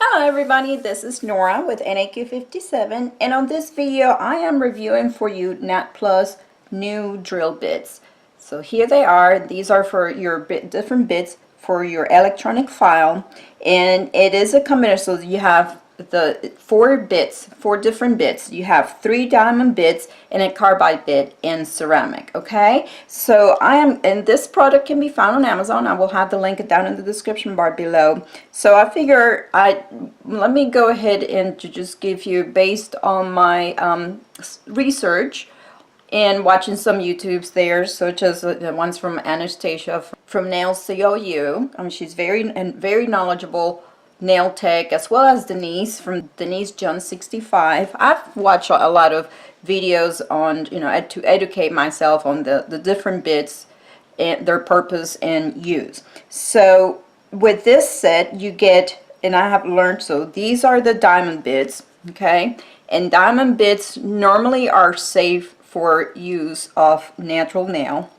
Hello everybody, this is Nora with NAQ57, and on this video I am reviewing for you Natplus Nail Drill Bits. So here they are. These are for your different bits for your electronic file, and it is a combination. So you have the four different bits. You have 3 diamond bits and a carbide bit in ceramic. Okay, so and this product can be found on Amazon. I will have the link down in the description bar below. So I figure let me go ahead and just give you, based on my research and watching some YouTubes there, such as the ones from Anastasia from Nails COU. She's very knowledgeable nail tech, as well as Denise from Denise John 65. I've watched a lot of videos on, to educate myself on the different bits and their purpose and use. So with this set you get, and I have learned, so these are the diamond bits, okay, and diamond bits normally are safe for use of natural nail.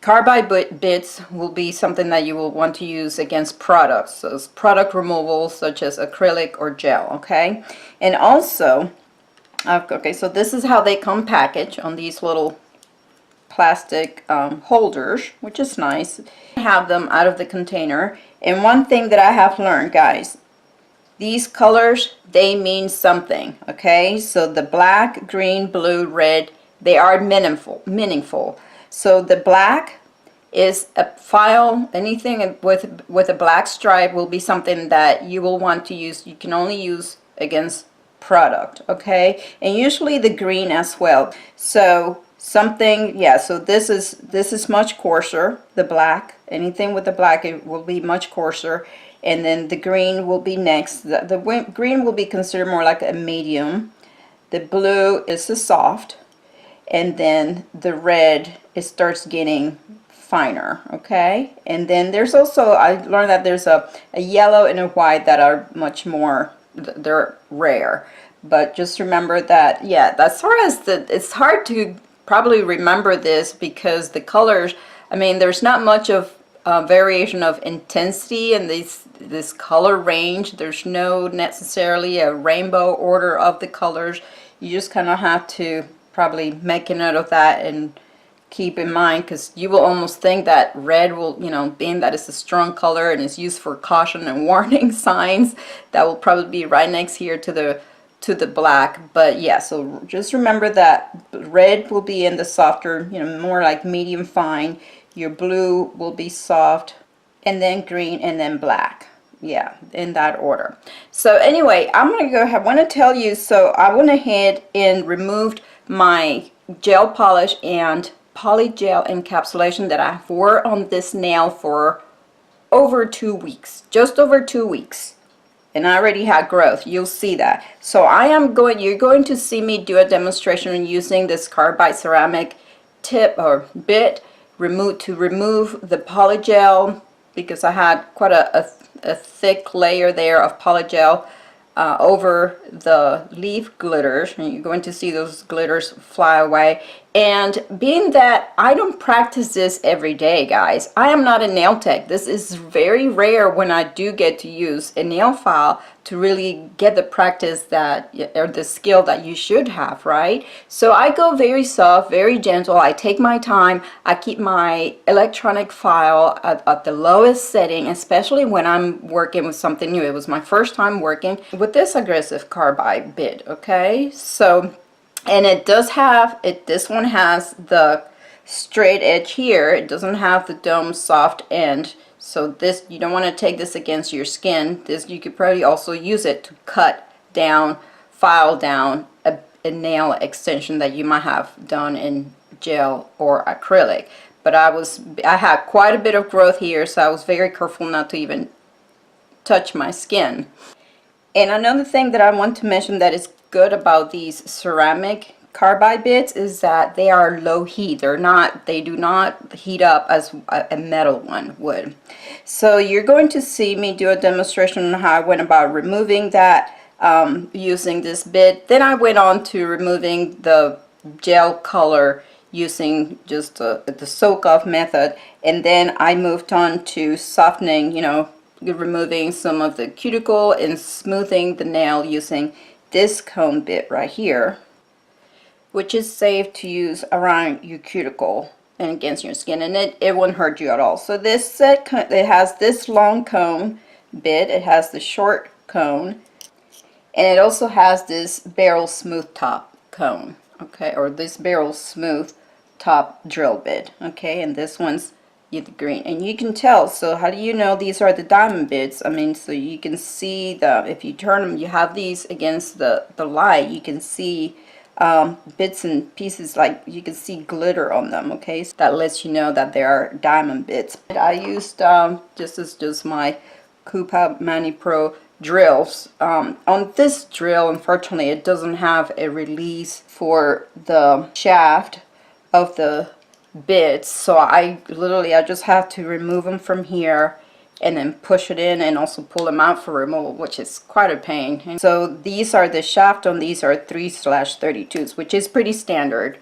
Carbide bits will be something that you will want to use against products, so product removal such as acrylic or gel, okay. And also, okay, so this is how they come packaged on these little plastic holders, which is nice. Have them out of the container. And one thing that I have learned, guys, these colors, they mean something, okay. So the black, green, blue, red, they are meaningful. So the black is a file. Anything with a black stripe will be something that you will want to use. You can only use against product, okay. And usually the green as well. So something, yeah, so this is much coarser. The black, anything with the black, it will be much coarser. And then the green will be next. The green will be considered more like a medium. The blue is a soft, and then the red, it starts getting finer, okay. And then there's also, I learned that there's a yellow and a white that are much more, they're rare. But just remember that, yeah, as far as it's hard to probably remember this because the colors, I mean, there's not much of variation of intensity in this color range. There's no necessarily a rainbow order of the colors. You just kind of have to probably make a note of that and keep in mind, because you will almost think that red will, being that it's a strong color and is used for caution and warning signs, that will probably be right next here to the black. But yeah, so just remember that red will be in the softer, more like medium fine. Your blue will be soft, and then green, and then black. Yeah, in that order. So anyway, I'm going to go ahead. I want to tell you, so I went ahead and removed my gel polish and polygel encapsulation that I wore on this nail for over 2 weeks, just over 2 weeks. And I already had growth. You'll see that. So you're going to see me do a demonstration using this carbide ceramic tip or bit to remove the polygel, because I had quite a thick layer there of polygel over the leaf glitters, and you're going to see those glitters fly away. And being that I don't practice this every day, guys, I am not a nail tech. This is very rare when I do get to use a nail file to really get the practice that, or the skill that you should have, right? So I go very soft, very gentle. I take my time. I keep my electronic file at the lowest setting, especially when I'm working with something new. It was my first time working with this aggressive carbide bit, okay? So, and it does have, this one has the straight edge here. It doesn't have the dome soft end. So this, you don't want to take this against your skin. This, you could probably also use it to cut down, file down a nail extension that you might have done in gel or acrylic. But I had quite a bit of growth here, so I was very careful not to even touch my skin. And another thing that I want to mention that is good about these ceramic carbide bits is that they are low heat. They do not heat up as a metal one would. So you're going to see me do a demonstration on how I went about removing that using this bit. Then I went on to removing the gel color using just the soak off method, and then I moved on to softening, removing some of the cuticle and smoothing the nail using this cone bit right here, which is safe to use around your cuticle and against your skin, and it won't hurt you at all. So this set, it has this long cone bit, it has the short cone, and it also has this barrel smooth top cone, okay, or this barrel smooth top drill bit, okay, and this one's the green. And you can tell, so how do you know these are the diamond bits? I mean, so you can see the, if you turn them, you have these against the light, you can see bits and pieces, like you can see glitter on them, okay, so that lets you know that they are diamond bits. I used just my Coupa Mani Pro drills. On this drill, unfortunately, it doesn't have a release for the shaft of the bits, so I just have to remove them from here and then push it in and also pull them out for removal, which is quite a pain. And so these are the shaft on these are 3/32s, which is pretty standard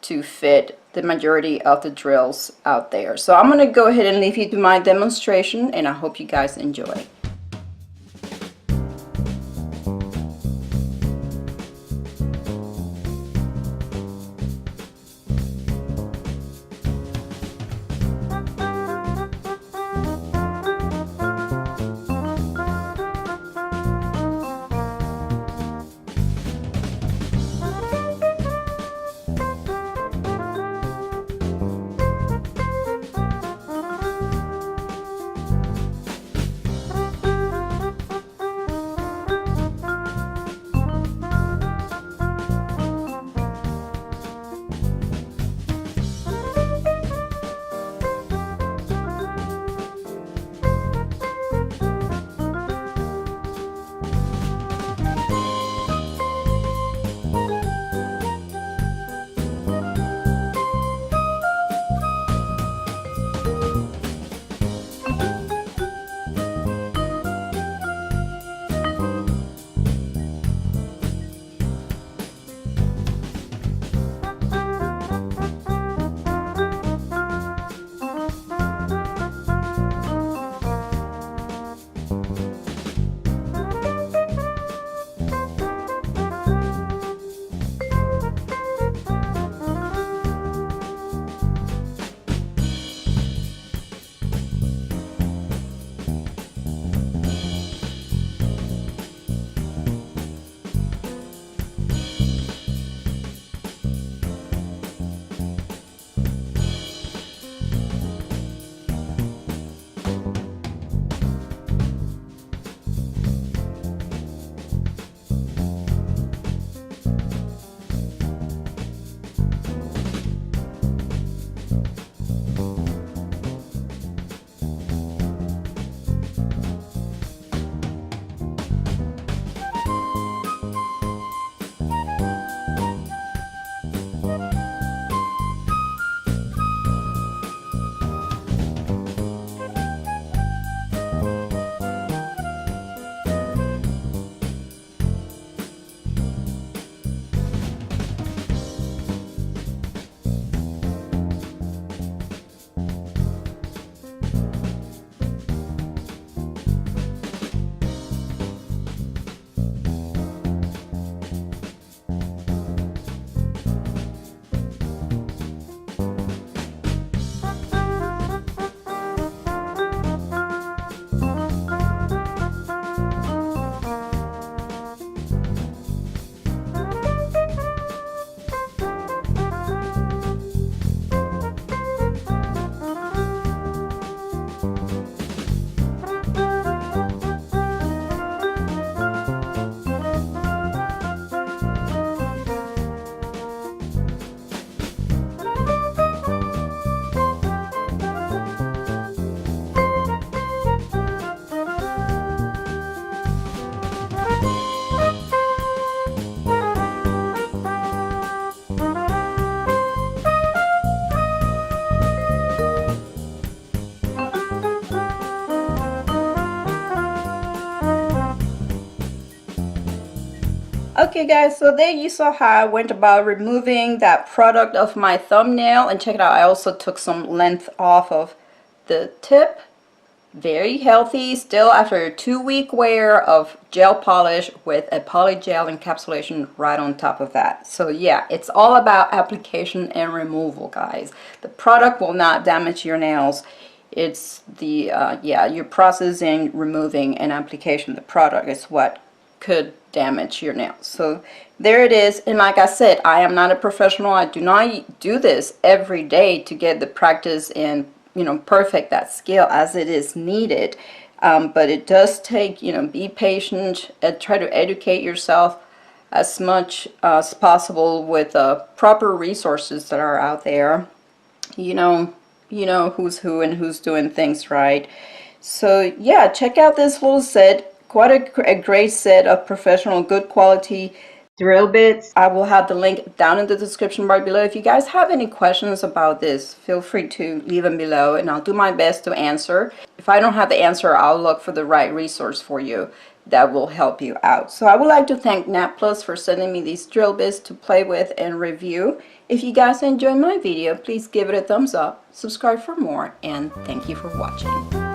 to fit the majority of the drills out there. So I'm going to go ahead and leave you to my demonstration, and I hope you guys enjoy. Okay guys, so there you saw how I went about removing that product of my thumbnail, and check it out, I also took some length off of the tip, Very healthy still after a 2-week wear of gel polish with a polygel encapsulation right on top of that. So yeah, it's all about application and removal, guys. The product will not damage your nails. It's the yeah, your processing, removing, and application of the product is what could damage your nails. So there it is. And like I said, I am not a professional. I do not do this every day to get the practice and, you know, perfect that skill as it is needed. But it does take, you know, be patient and try to educate yourself as much as possible with proper resources that are out there. You know who's who and who's doing things right. So yeah, check out this little set. Quite a great set of professional, good quality drill bits. I will have the link down in the description bar below. If you guys have any questions about this, feel free to leave them below and I'll do my best to answer. If I don't have the answer, I'll look for the right resource for you that will help you out. So I would like to thank Natplus for sending me these drill bits to play with and review. If you guys enjoyed my video, please give it a thumbs up, subscribe for more, and thank you for watching.